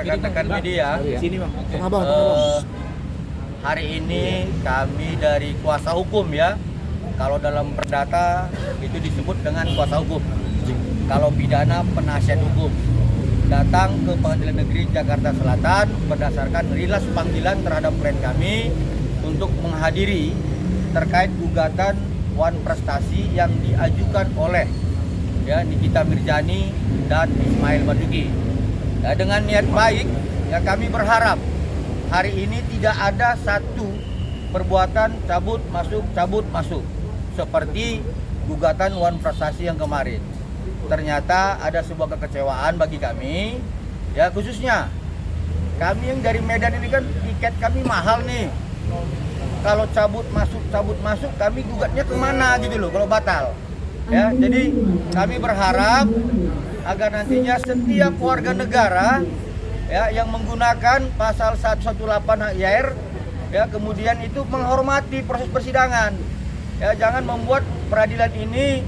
rekan-rekan media. Sini bang. Hari ini kami dari kuasa hukum ya. Kalau dalam perdata itu disebut dengan kuasa hukum. Kalau pidana penasihat hukum. Datang ke Pengadilan Negeri Jakarta Selatan berdasarkan rilas panggilan terhadap klien kami untuk menghadiri terkait gugatan Wan Prestasi yang diajukan oleh Nikita Mirjani dan Ismail Marzuki. Ya, dengan niat baik ya kami berharap hari ini tidak ada satu perbuatan cabut masuk seperti gugatan Wan Prestasi yang kemarin. Ternyata ada sebuah kekecewaan bagi kami, ya khususnya kami yang dari Medan ini kan tiket kami mahal nih. Kalau cabut masuk kami gugatnya kemana gitu loh kalau batal. Ya, jadi kami berharap agar nantinya setiap warga negara ya yang menggunakan pasal 118 HIR ya kemudian itu menghormati proses persidangan. Ya, jangan membuat peradilan ini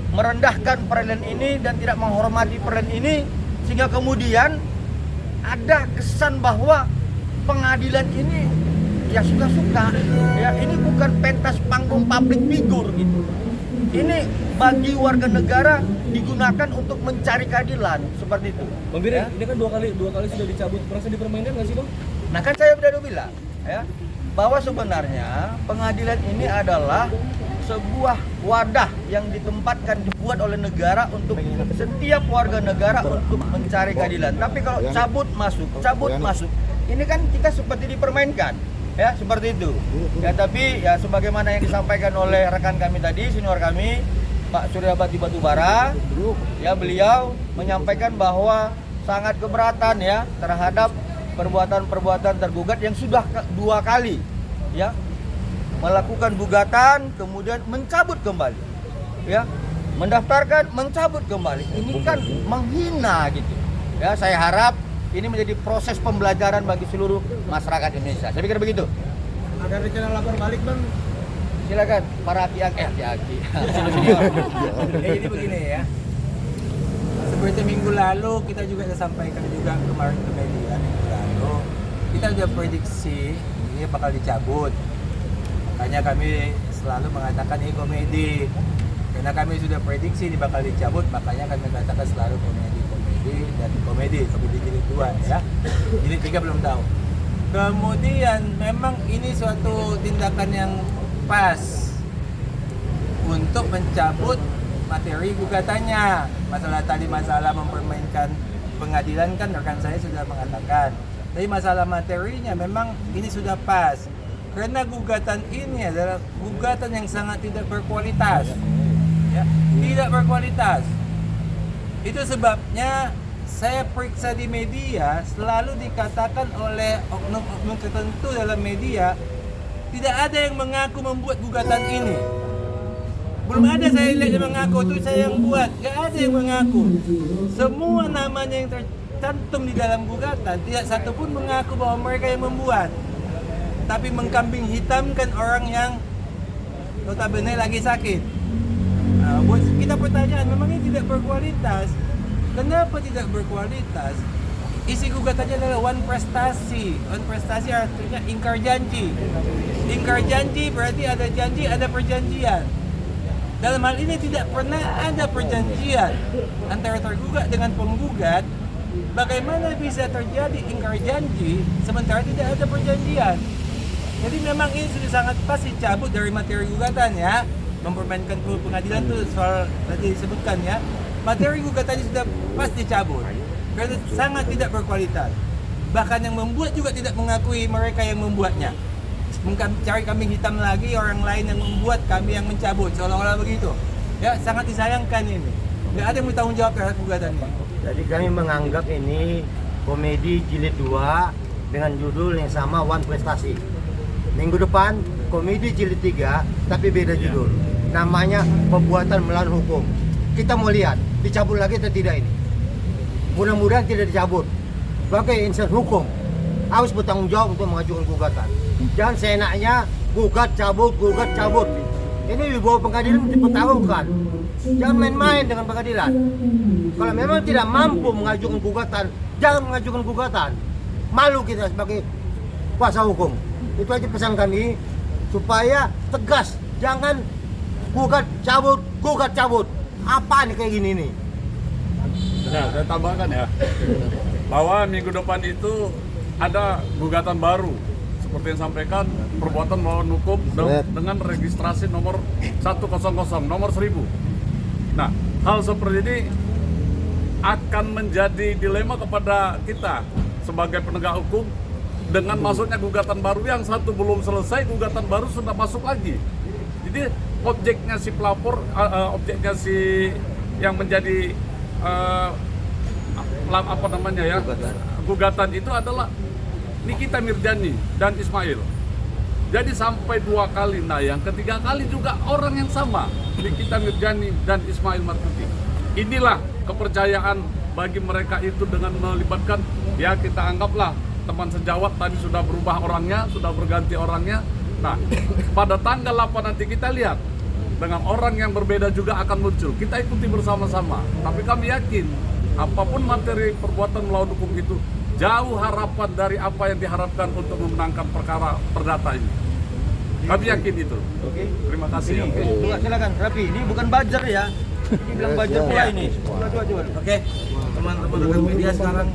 merendahkan peradilan ini dan tidak menghormati peradilan ini sehingga kemudian ada kesan bahwa pengadilan ini ya suka-suka ya ini bukan pentas panggung public figure gitu. Ini bagi warga negara digunakan untuk mencari keadilan seperti itu. Bang Bire, ini kan dua kali sudah dicabut, merasa dipermainkan nggak sih bang? Nah kan saya sudah bilang ya bahwa sebenarnya pengadilan ini adalah sebuah wadah yang dibuat oleh negara untuk setiap warga negara untuk mencari keadilan. Tapi kalau cabut masuk, ini kan kita seperti dipermainkan, ya seperti itu. Ya tapi ya sebagaimana yang disampaikan oleh rekan kami tadi, senior kami, Pak Suryabati Batubara, ya beliau menyampaikan bahwa sangat keberatan ya terhadap perbuatan-perbuatan tergugat yang sudah 2 kali, ya. Melakukan gugatan kemudian mencabut kembali ya mendaftarkan mencabut kembali ini kan menghina gitu ya. Saya harap ini menjadi proses pembelajaran bagi seluruh masyarakat Indonesia. Saya pikir begitu. Ada rencana lapor balik bang? Silakan para aki-aki. Jadi begini ya, seperti minggu lalu kita juga sudah sampaikan juga kemarin ke media. Minggu lalu kita sudah prediksi ini bakal dicabut. Makanya kami selalu mengatakan ini komedi. Karena kami sudah prediksi ini bakal dicabut, makanya kami katakan selalu komedi jilid 2 ya. Jilid 3 belum tahu. Kemudian memang ini suatu tindakan yang pas untuk mencabut materi gugatannya. Masalah mempermainkan pengadilan kan rekan saya sudah mengatakan. Tapi masalah materinya memang ini sudah pas. Karena gugatan ini adalah gugatan yang sangat tidak berkualitas, ya, tidak berkualitas. Itu sebabnya saya periksa di media selalu dikatakan oleh oknum-oknum tertentu dalam media tidak ada yang mengaku membuat gugatan ini. Belum ada saya lihat yang mengaku itu saya yang buat, nggak ada yang mengaku. Semua namanya yang tercantum di dalam gugatan tidak satu pun mengaku bahwa mereka yang membuat. Tapi mengkambing hitamkan orang yang notabene lagi sakit. Buat kita pertanyaan, memang ini tidak berkualitas. Kenapa tidak berkualitas? Isi gugatannya adalah Wan Prestasi. Wan Prestasi artinya ingkar janji. Ingkar janji berarti ada janji, ada perjanjian. Dalam hal ini tidak pernah ada perjanjian antara tergugat dengan penggugat. Bagaimana bisa terjadi ingkar janji sementara tidak ada perjanjian? Jadi memang ini sudah sangat pas dicabut dari materi gugatan ya. Mempermainkan pengadilan itu soal tadi disebutkan ya. Materi gugatannya sudah pas dicabut karena sangat tidak berkualitas. Bahkan yang membuat juga tidak mengakui mereka yang membuatnya. Mencari kambing hitam lagi orang lain yang membuat, kami yang mencabut, seolah-olah begitu. Ya, sangat disayangkan ini. Nggak ada yang bertanggung jawab terhadap gugatan ini. Jadi kami menganggap ini komedi jilid 2 dengan judul yang sama, Wan Prestasi. Minggu depan komedi jilid 3 tapi beda judul. Namanya Pembuatan Melawan Hukum. Kita mau lihat dicabut lagi atau tidak ini. Mudah-mudahan tidak dicabut. Sebagai insan hukum harus bertanggung jawab untuk mengajukan gugatan. Jangan seenaknya gugat cabut. Ini di bawah pengadilan dipertaruhkan. Jangan main-main dengan pengadilan. Kalau memang tidak mampu mengajukan gugatan jangan mengajukan gugatan. Malu kita sebagai kuasa hukum. Itu aja pesan kami supaya tegas, jangan gugat cabut. Apa nih kayak gini nih? Nah, saya tambahkan ya, bahwa minggu depan itu ada gugatan baru seperti yang sampaikan, perbuatan melawan hukum dengan registrasi nomor 100 nomor 1000. Nah, hal seperti ini akan menjadi dilema kepada kita sebagai penegak hukum dengan masuknya gugatan baru yang satu belum selesai, gugatan baru sudah masuk lagi. Jadi objeknya si pelapor, objeknya si yang menjadi apa namanya ya, gugatan itu adalah Nikita Mirzani dan Ismail. Jadi sampai 2 kali, nah yang ketiga kali juga orang yang sama, Nikita Mirzani dan Ismail Marzuki. Inilah kepercayaan bagi mereka itu dengan melibatkan, ya kita anggaplah teman sejawat tadi sudah berubah orangnya, sudah berganti orangnya. Nah, pada tanggal 8 nanti kita lihat dengan orang yang berbeda juga akan muncul. Kita ikuti bersama-sama. Tapi kami yakin apapun materi perbuatan melawan hukum itu jauh harapan dari apa yang diharapkan untuk memenangkan perkara perdata ini. Kami yakin itu. Oke. Terima kasih. Ini, silakan Rapi. Ini bukan buzzer ya. Ini bilang buzzer pula ini. Coba. Oke, teman-teman rekan media sekarang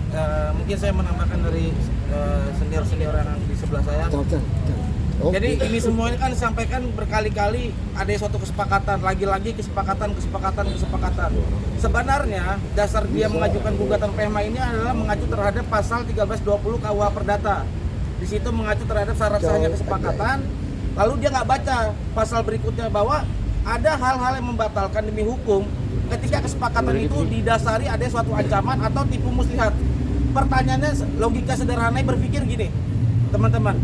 mungkin saya menambahkan dari senior-senior yang di sebelah saya. Jadi ini semuanya kan disampaikan berkali-kali ada suatu kesepakatan, lagi-lagi kesepakatan. Sebenarnya dasar dia mengajukan gugatan PMH ini adalah mengacu terhadap pasal 1320 KUH Perdata. Di situ mengacu terhadap syarat sahnya kesepakatan. Lalu dia nggak baca pasal berikutnya bahwa ada hal-hal yang membatalkan demi hukum ketika kesepakatan itu didasari ada suatu ancaman atau tipu muslihat. Pertanyaannya logika sederhana berpikir gini, teman-teman.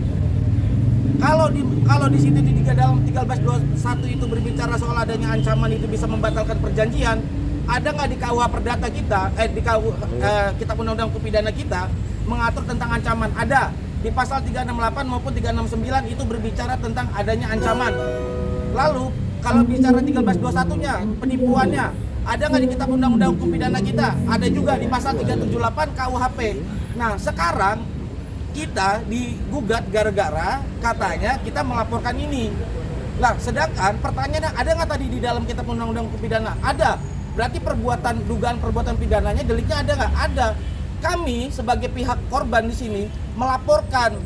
Kalau di sini di dalam 1321 itu berbicara soal adanya ancaman itu bisa membatalkan perjanjian, ada nggak di KUH Perdata kita, di Kitab Undang-Undang Hukum Pidana kita mengatur tentang ancaman? Ada di pasal 368 maupun 369 itu berbicara tentang adanya ancaman. Lalu kalau bicara 1321-nya, penipuannya, ada nggak di Kitab Undang-Undang Hukum Pidana kita? Ada juga di pasal 378 KUHP. Nah sekarang kita digugat gara-gara katanya kita melaporkan ini. Lah, sedangkan pertanyaannya ada nggak tadi di dalam Kitab Undang-Undang Hukum Pidana? Ada. Berarti dugaan perbuatan pidananya, deliknya ada nggak? Ada. Kami sebagai pihak korban di sini melaporkan.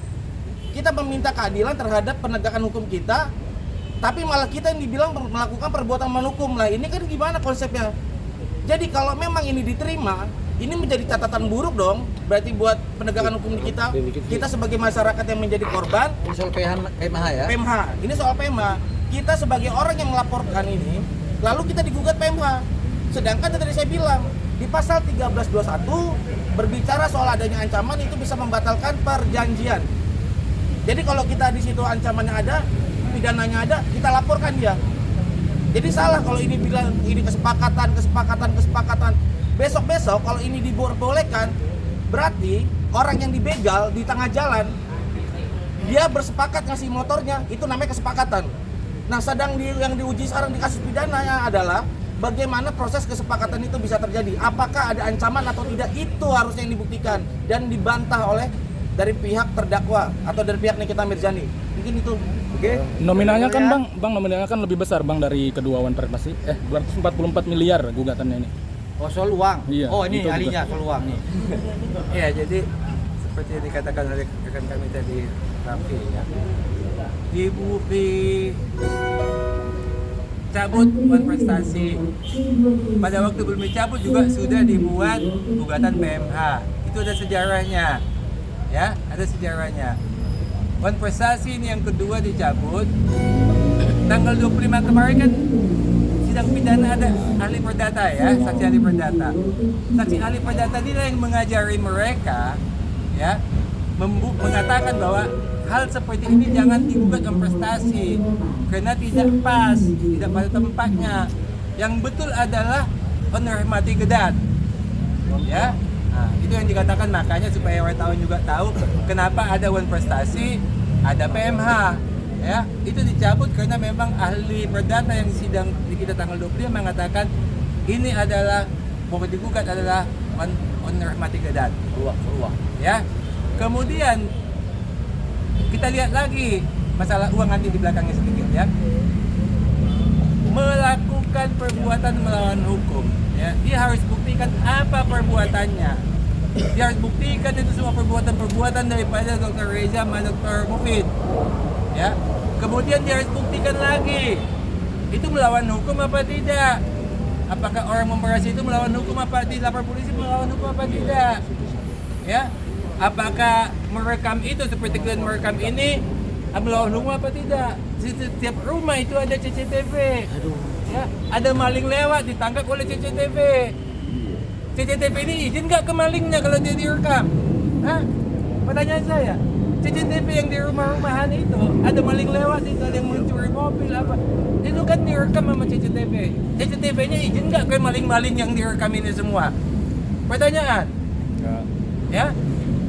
Kita meminta keadilan terhadap penegakan hukum kita, tapi malah kita yang dibilang melakukan perbuatan melawan hukum. Lah, ini kan gimana konsepnya? Jadi kalau memang ini diterima, ini menjadi catatan buruk dong, berarti buat penegakan hukum di kita sebagai masyarakat yang menjadi korban. Ini soal PMH ya? PMH, ini soal PMH. Kita sebagai orang yang melaporkan ini, lalu kita digugat PMH. Sedangkan tadi saya bilang, di pasal 1321 berbicara soal adanya ancaman itu bisa membatalkan perjanjian. Jadi kalau kita di situ ancamannya ada, pidananya ada, kita laporkan dia. Jadi salah kalau ini bilang ini kesepakatan. Besok-besok kalau ini dibolehkan, berarti orang yang dibegal di tengah jalan, dia bersepakat ngasih motornya, itu namanya kesepakatan. Nah, yang diuji sekarang di kasus pidananya adalah bagaimana proses kesepakatan itu bisa terjadi. Apakah ada ancaman atau tidak, itu harusnya yang dibuktikan dan dibantah oleh dari pihak terdakwa atau dari pihak Nikita Mirzani. Mungkin itu. Oke. Nominalnya kan Bang nominalnya kan lebih besar Bang dari kedua Wan Prestasi. 244 miliar gugatannya ini. Oh, soal uang. Iya, Oh, ini itu ahlinya soal uang nih. Ya, jadi seperti yang dikatakan oleh rekan kami tadi, Raffi ya. Cabut Wan Prestasi. Pada waktu belum dicabut juga sudah dibuat gugatan PMH. Itu ada sejarahnya. Ya, ada sejarahnya. Wan Prestasi ini yang kedua dicabut. Tanggal 25 kemarin kan sidang pidana ada ahli perdata ya, saksi ahli perdata. Saksi ahli perdata ini yang mengajari mereka ya, mengatakan bahwa hal seperti ini jangan digugat Wan Prestasi karena tidak pas, tidak pada tempatnya. Yang betul adalah penermati gedat. Ya. Nah, itu yang dikatakan, makanya supaya wartawan juga tahu kenapa ada Wan Prestasi, ada PMH. Ya, itu dicabut karena memang ahli perdata yang sidang di kita tanggal 20 mengatakan ini adalah mau digugat adalah owner mati gadat. Ruang. Ya. Kemudian kita lihat lagi masalah uang nanti di belakangnya sedikit ya. Melakukan perbuatan melawan hukum ya, dia harus buktikan apa perbuatannya. Dia harus buktikan itu semua perbuatan daripada Dr. Reza sama Dr. Mufid ya. Kemudian dia harus buktikan lagi itu melawan hukum apa tidak. Apakah orang memperasi itu melawan hukum apa tidak, lapor polisi melawan hukum apa tidak ya. Apakah merekam itu seperti kalian merekam ini melawan hukum apa tidak. Di setiap rumah itu ada CCTV ya. Ada maling lewat ditangkap oleh CCTV. CCTV ini izin nggak ke malingnya kalau dia direkam? Hah? Pertanyaan saya, CCTV yang di rumah-rumahan itu ada maling lewat itu, ada yang mencuri mobil apa? Itu kan direkam sama CCTV. CCTV-nya izin nggak ke maling-maling yang direkam ini semua? Pertanyaan. Ya.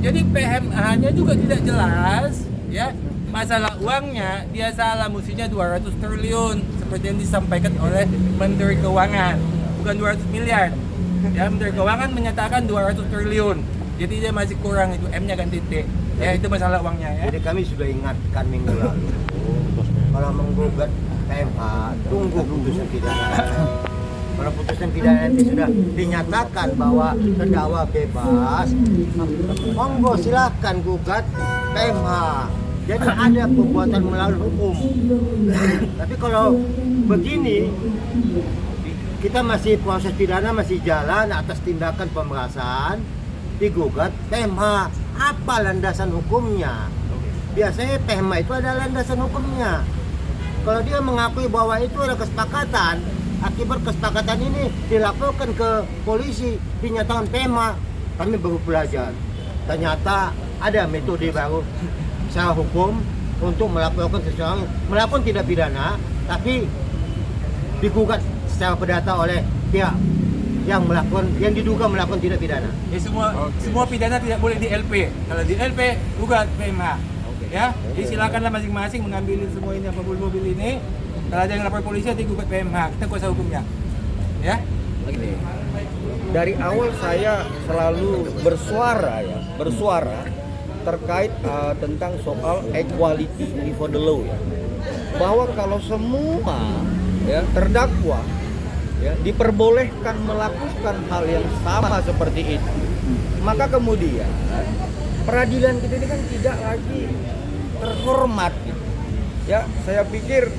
Jadi PMA-nya juga tidak jelas ya. Masalah uangnya dia salah, mestinya 200 triliun seperti yang disampaikan oleh Menteri Keuangan, bukan 200 miliar. Ya, Menteri Keuangan menyatakan 200 triliun. Jadi dia masih kurang itu, M-nya ganti T. Ya, itu masalah uangnya ya. Jadi kami sudah ingatkan minggu lalu, kalau menggugat PMA, tunggu putusan pidana. Kalau putusan pidana nanti sudah dinyatakan bahwa terdakwa bebas, monggo silahkan gugat PMA. Jadi ada perbuatan melawan hukum. Tapi kalau begini, kita masih proses pidana masih jalan atas tindakan pemerasan, digugat PMA. Apa landasan hukumnya? Biasanya PMA itu ada landasan hukumnya. Kalau dia mengakui bahwa itu ada kesepakatan, akibat kesepakatan ini dilaporkan ke polisi, dinyatakan PMA, kami baru belajar. Ternyata ada metode baru secara hukum untuk melaporkan seseorang melakukan tindak pidana, tapi digugat secara perdata oleh pihak yang diduga melakukan tindak pidana. Ya, semua pidana tidak boleh di LP. Kalau di LP gugat PMA. Ya, jadi silakanlah masing-masing mengambil semua ini mobil-mobil ini. Kalau ada yang lapor polisi nanti gugat PMA, kita kuasa hukumnya. Ya. Begini, dari awal saya selalu bersuara terkait tentang soal equality before the law ya. Bahwa kalau semua ya terdakwa ya diperbolehkan melakukan hal yang sama seperti itu, maka kemudian peradilan kita ini kan tidak lagi terhormat gitu. Ya, saya pikir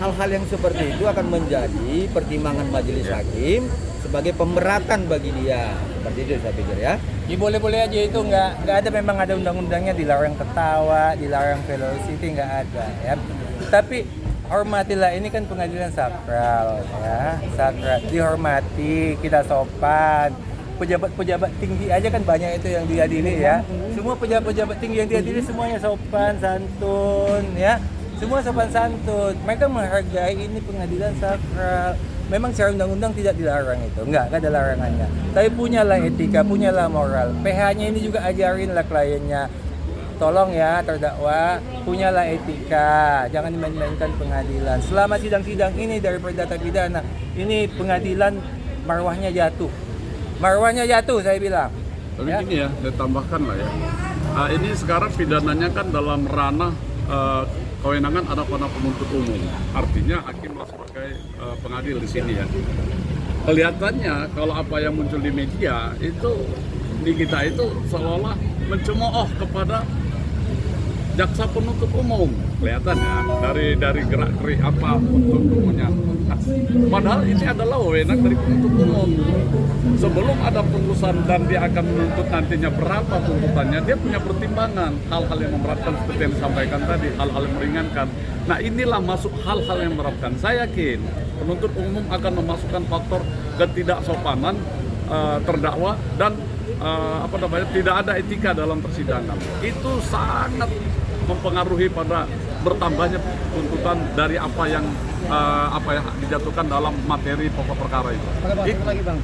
hal-hal yang seperti itu akan menjadi pertimbangan majelis hakim sebagai pemberatan bagi dia. Seperti itu saya pikir ya. Ya boleh-boleh aja itu, nggak ada, memang ada undang-undangnya dilarang ketawa, dilarang velocity, nggak ada ya. Tapi hormatilah, ini kan pengadilan sakral ya, sakral, dihormati, kita sopan. Pejabat-pejabat tinggi aja kan banyak itu yang diadili ya. Semua pejabat-pejabat tinggi yang diadili semuanya sopan, santun ya. Semua sopan santun. Mereka menghargai, ini pengadilan sakral. Memang secara undang-undang tidak dilarang itu, enggak ada larangannya. Tapi punyalah etika, punyalah moral. PH-nya ini juga ajarinlah kliennya. Tolong ya terdakwa, punyalah etika, jangan dimain-mainkan pengadilan. Selama sidang-sidang ini dari perdata pidana, ini pengadilan marwahnya jatuh. Marwahnya jatuh saya bilang. Tapi Ya. gini ya, saya tambahkan lah ya. Ini sekarang pidananya kan dalam ranah kewenangan anak-anak penuntut umum. Artinya hakimlah sebagai pengadil di sini ya. Kelihatannya kalau apa yang muncul di media itu di kita itu seolah-olah mencemooh kepada jaksa penuntut umum, kelihatan ya dari gerak-gerik apa untuk umumnya. Nah, padahal ini adalah wewenang dari penuntut umum. Sebelum ada putusan dan dia akan menuntut nantinya berapa tuntutannya, dia punya pertimbangan hal-hal yang memberatkan seperti yang disampaikan tadi, hal-hal yang meringankan. Nah inilah masuk hal-hal yang memberatkan. Saya yakin penuntut umum akan memasukkan faktor ketidaksopanan terdakwa dan tidak ada etika dalam persidangan. Itu sangat mempengaruhi pada bertambahnya tuntutan dari apa yang dijatuhkan dalam materi pokok perkara itu. Lagi Bang.